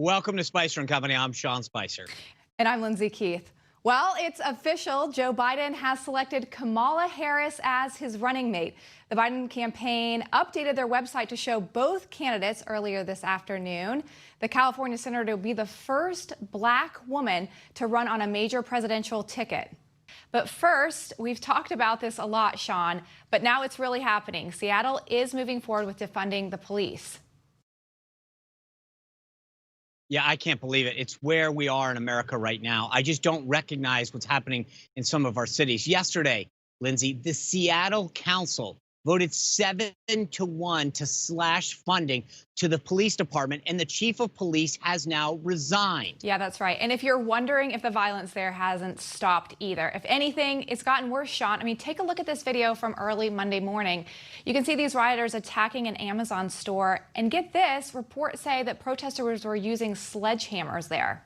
Welcome to Spicer and Company. I'm Sean Spicer. And I'm Lindsay Keith. Well, it's official. Joe Biden has selected Kamala Harris as his running mate. The Biden campaign updated their website to show both candidates earlier this afternoon. The California senator will be the first black woman to run on a major presidential ticket. But first, we've talked about this a lot, Sean, but now it's really happening. Seattle is moving forward with defunding the police. Yeah, I can't believe it. It's where we are in America right now. I just don't recognize what's happening in some of our cities. Yesterday, Lindsay, the Seattle Council voted 7-1 to slash funding to the police department, and the chief of police has now resigned. Yeah, that's right. And if you're wondering if the violence there hasn't stopped either, if anything, it's gotten worse, Sean. I mean, take a look at this video from early Monday morning. You can see these rioters attacking an Amazon store. And get this, reports say that protesters were using sledgehammers there.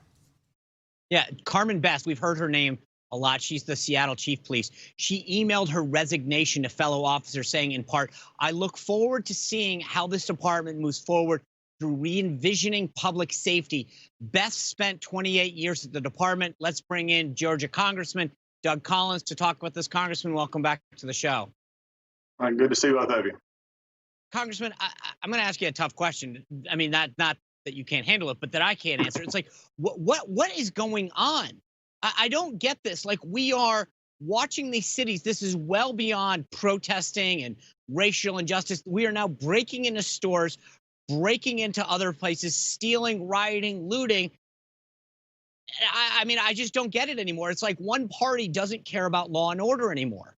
Yeah, Carmen Best, we've heard her name a lot. She's the Seattle chief police. She emailed her resignation to fellow officers saying, in part, I look forward to seeing how this department moves forward through re-envisioning public safety. Best spent 28 years at the department. Let's bring in Georgia Congressman Doug Collins to talk about this. Congressman, welcome back to the show. Good to see both of you. Congressman, I'm going to ask you a tough question. I mean, not that you can't handle it, but that I can't answer. It's like, what is going on? I don't get this. Like, we are watching these cities. This is well beyond protesting and racial injustice. We are now breaking into stores, breaking into other places, stealing, rioting, looting. I mean, I just don't get it anymore. It's like one party doesn't care about law and order anymore.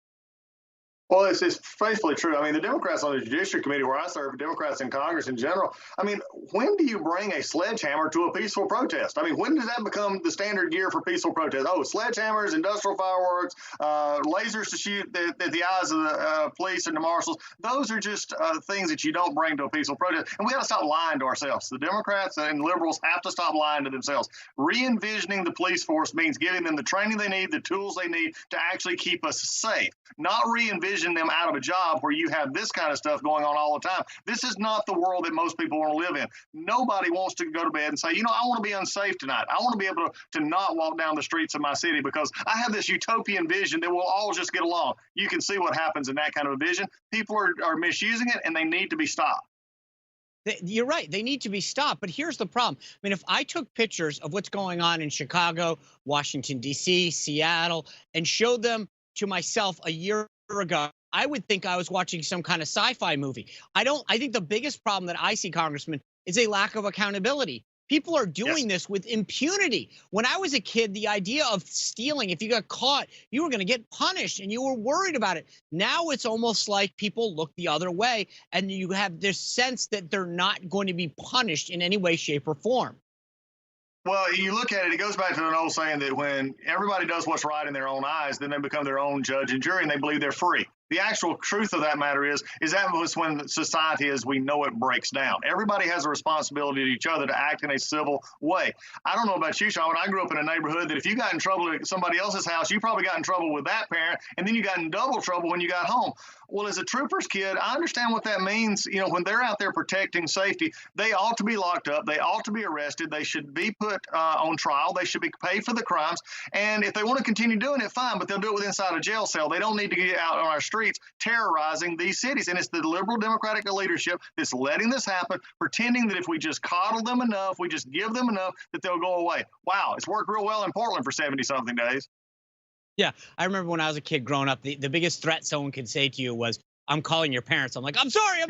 Well, it's faithfully true. I mean, the Democrats on the Judiciary Committee where I serve, Democrats in Congress in general, I mean, when do you bring a sledgehammer to a peaceful protest? I mean, when does that become the standard gear for peaceful protest? Oh, sledgehammers, industrial fireworks, lasers to shoot at the eyes of the police and the marshals. Those are just things that you don't bring to a peaceful protest. And we got to stop lying to ourselves. The Democrats and liberals have to stop lying to themselves. Re-envisioning the police force means giving them the training they need, the tools they need to actually keep us safe, not re-envision them out of a job where you have this kind of stuff going on all the time. This is not the world that most people want to live in. Nobody wants to go to bed and say, you know, I want to be unsafe tonight. I want to be able to not walk down the streets of my city because I have this utopian vision that we'll all just get along. You can see what happens in that kind of a vision. People are misusing it, and they need to be stopped. You're right. They need to be stopped. But here's the problem. I mean, if I took pictures of what's going on in Chicago, Washington, D.C., Seattle, and showed them to myself a year ago, I would think I was watching some kind of sci-fi movie. I think the biggest problem that I see, Congressman, is a lack of accountability. People are doing this with impunity. When I was a kid, the idea of stealing, if you got caught, you were going to get punished and you were worried about it. Now it's almost like people look the other way and you have this sense that they're not going to be punished in any way, shape, or form. Well, you look at it, it goes back to an old saying that when everybody does what's right in their own eyes, then they become their own judge and jury and they believe they're free. The actual truth of that matter is that was when society as we know it breaks down. Everybody has a responsibility to each other to act in a civil way. I don't know about you, Sean, but I grew up in a neighborhood that if you got in trouble at somebody else's house, you probably got in trouble with that parent, and then you got in double trouble when you got home. Well, as a trooper's kid, I understand what that means. You know, when they're out there protecting safety, they ought to be locked up. They ought to be arrested. They should be put on trial. They should be paid for the crimes. And if they want to continue doing it, fine, but they'll do it inside a jail cell. They don't need to get out on our streets terrorizing these cities. And it's the liberal Democratic leadership that's letting this happen, pretending that if we just coddle them enough, we just give them enough, that they'll go away. Wow, it's worked real well in Portland for 70-something days. Yeah, I remember when I was a kid growing up, the biggest threat someone could say to you was, I'm calling your parents. I'm like, I'm sorry.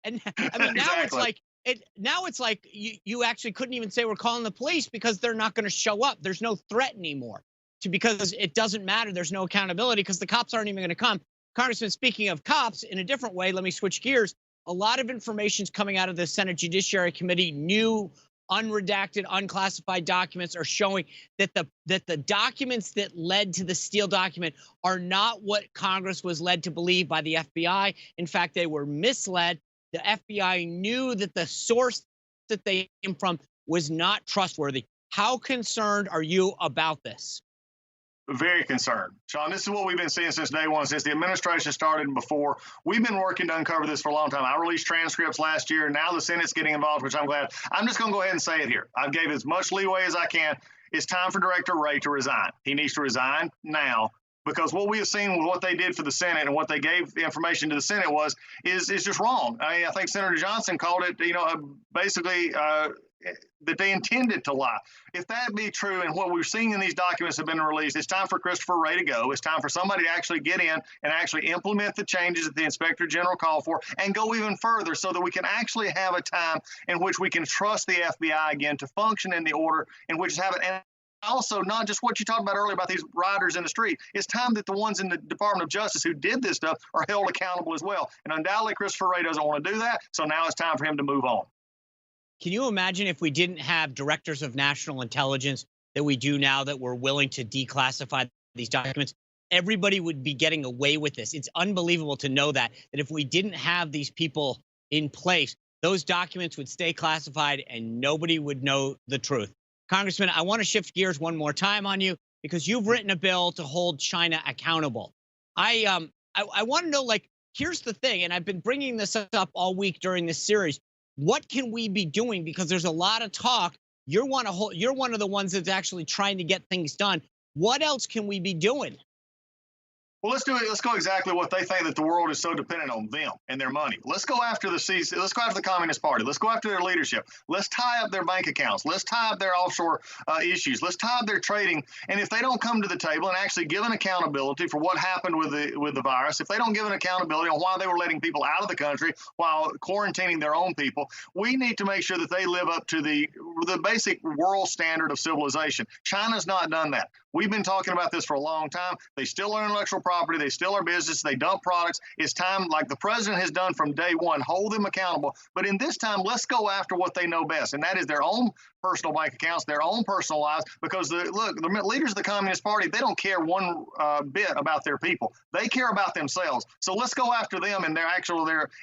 And I mean, now it's like you actually couldn't even say we're calling the police because they're not going to show up. There's no threat anymore because it doesn't matter. There's no accountability because the cops aren't even going to come. Congressman, speaking of cops, in a different way, let me switch gears. A lot of information is coming out of the Senate Judiciary Committee. New, unredacted, unclassified documents are showing that the documents that led to the Steele document are not what Congress was led to believe by the FBI. In fact, they were misled. The FBI knew that the source that they came from was not trustworthy. How concerned are you about this? very concerned. Sean, this is what we've been seeing since day one, since the administration started and before. We've been working to uncover this for a long time. I released transcripts last year. Now the Senate's getting involved, which I'm glad. I'm just going to go ahead and say it here. I've gave as much leeway as I can. It's time for Director Wray to resign. He needs to resign now, because what we have seen with what they did for the Senate and what they gave the information to the Senate is just wrong. I think Senator Johnson called it, basically that they intended to lie. If that be true, and what we're seeing in these documents have been released, it's time for Christopher Wray to go. It's time for somebody to actually get in and actually implement the changes that the Inspector General called for, and go even further so that we can actually have a time in which we can trust the FBI again to function in the order in which it's having. And also, not just what you talked about earlier about these rioters in the street. It's time that the ones in the Department of Justice who did this stuff are held accountable as well. And undoubtedly, Christopher Wray doesn't want to do that. So now it's time for him to move on. Can you imagine if we didn't have directors of national intelligence that we do now, that were willing to declassify these documents? Everybody would be getting away with this. It's unbelievable to know that if we didn't have these people in place, those documents would stay classified and nobody would know the truth. Congressman, I want to shift gears one more time on you, because you've written a bill to hold China accountable. I want to know, like, here's the thing, and I've been bringing this up all week during this series. What can we be doing? Because there's a lot of talk. You're one of the ones that's actually trying to get things done. What else can we be doing? Well, let's do it. Let's go exactly what they think, that the world is so dependent on them and their money. Let's go after the CC. Let's go after the Communist Party. Let's go after their leadership. Let's tie up their bank accounts. Let's tie up their offshore issues. Let's tie up their trading. And if they don't come to the table and actually give an accountability for what happened with the virus, if they don't give an accountability on why they were letting people out of the country while quarantining their own people, we need to make sure that they live up to the basic world standard of civilization. China's not done that. We've been talking about this for a long time. They still own intellectual property. They still are business. They dump products. It's time, like the president has done from day one, hold them accountable. But in this time, let's go after what they know best, and that is their own personal bank accounts, their own personal lives. Because the leaders of the Communist Party, they don't care one bit about their people. They care about themselves. So let's go after them and their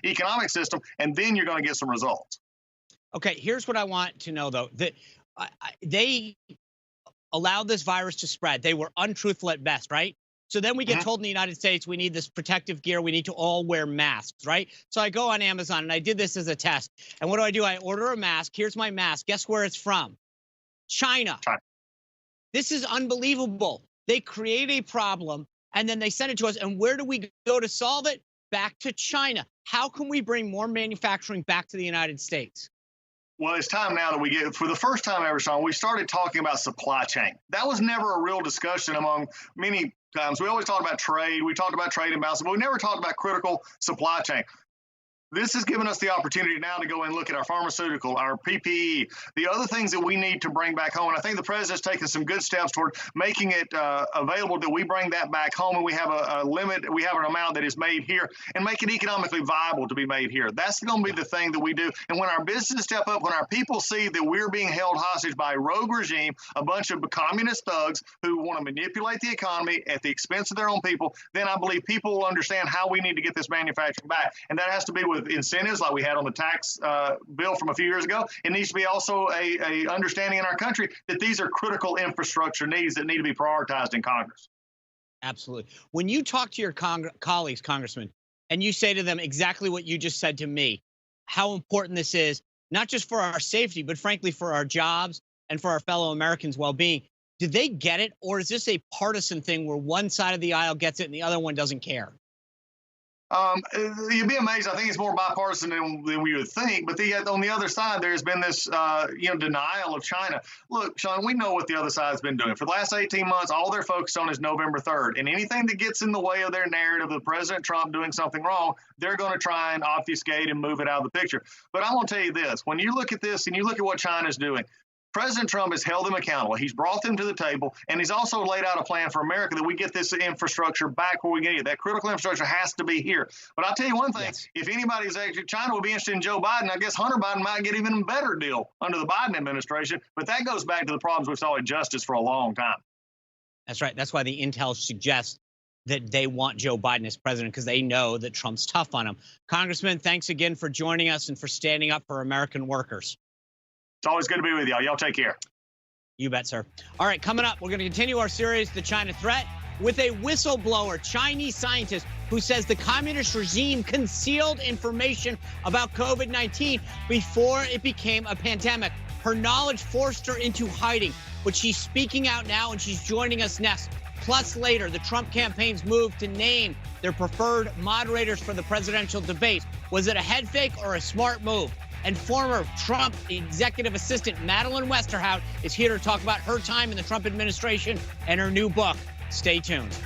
economic system, and then you're going to get some results. Okay, here's what I want to know, though. That they allowed this virus to spread. They were untruthful at best, right? So then we get told in the United States, we need this protective gear. We need to all wear masks, right? So I go on Amazon, and I did this as a test. And what do? I order a mask. Here's my mask. Guess where it's from? China. This is unbelievable. They create a problem, and then they send it to us. And where do we go to solve it? Back to China. How can we bring more manufacturing back to the United States? Well, it's time now that we get, for the first time ever, Sean, we started talking about supply chain. That was never a real discussion among many times. We always talked about trade. We talked about trade imbalance, but we never talked about critical supply chain. This has given us the opportunity now to go and look at our pharmaceutical, our PPE, the other things that we need to bring back home. And I think the president's taken some good steps toward making it available that we bring that back home, and we have a limit, we have an amount that is made here, and make it economically viable to be made here. That's going to be the thing that we do. And when our businesses step up, when our people see that we're being held hostage by a rogue regime, a bunch of communist thugs who want to manipulate the economy at the expense of their own people, then I believe people will understand how we need to get this manufacturing back. And that has to be with incentives like we had on the tax bill from a few years ago. It needs to be also a understanding in our country that these are critical infrastructure needs that need to be prioritized in Congress. Absolutely. When you talk to your colleagues, Congressman, and you say to them exactly what you just said to me, how important this is, not just for our safety, but frankly for our jobs and for our fellow Americans' well-being, do they get it? Or is this a partisan thing where one side of the aisle gets it and the other one doesn't care? You'd be amazed. I think it's more bipartisan than we would think. But on the other side, there's been this, denial of China. Look, Sean, we know what the other side's been doing. For the last 18 months, all they're focused on is November 3rd. And anything that gets in the way of their narrative of President Trump doing something wrong, they're going to try and obfuscate and move it out of the picture. But I want to tell you this. When you look at this and you look at what China's doing, President Trump has held them accountable. He's brought them to the table, and he's also laid out a plan for America that we get this infrastructure back where we get it. That critical infrastructure has to be here. But I'll tell you one thing, yes. If anybody's actually, China would be interested in Joe Biden, I guess Hunter Biden might get even a better deal under the Biden administration. But that goes back to the problems we saw at Justice for a long time. That's right. That's why the intel suggests that they want Joe Biden as president, because they know that Trump's tough on him. Congressman, thanks again for joining us and for standing up for American workers. It's always good to be with y'all. Y'all take care. You bet, sir. All right, coming up, we're going to continue our series, The China Threat, with a whistleblower, Chinese scientist, who says the communist regime concealed information about COVID-19 before it became a pandemic. Her knowledge forced her into hiding, but she's speaking out now and she's joining us next. Plus, later, the Trump campaign's move to name their preferred moderators for the presidential debate. Was it a head fake or a smart move? And former Trump executive assistant Madeleine Westerhout is here to talk about her time in the Trump administration and her new book. Stay tuned.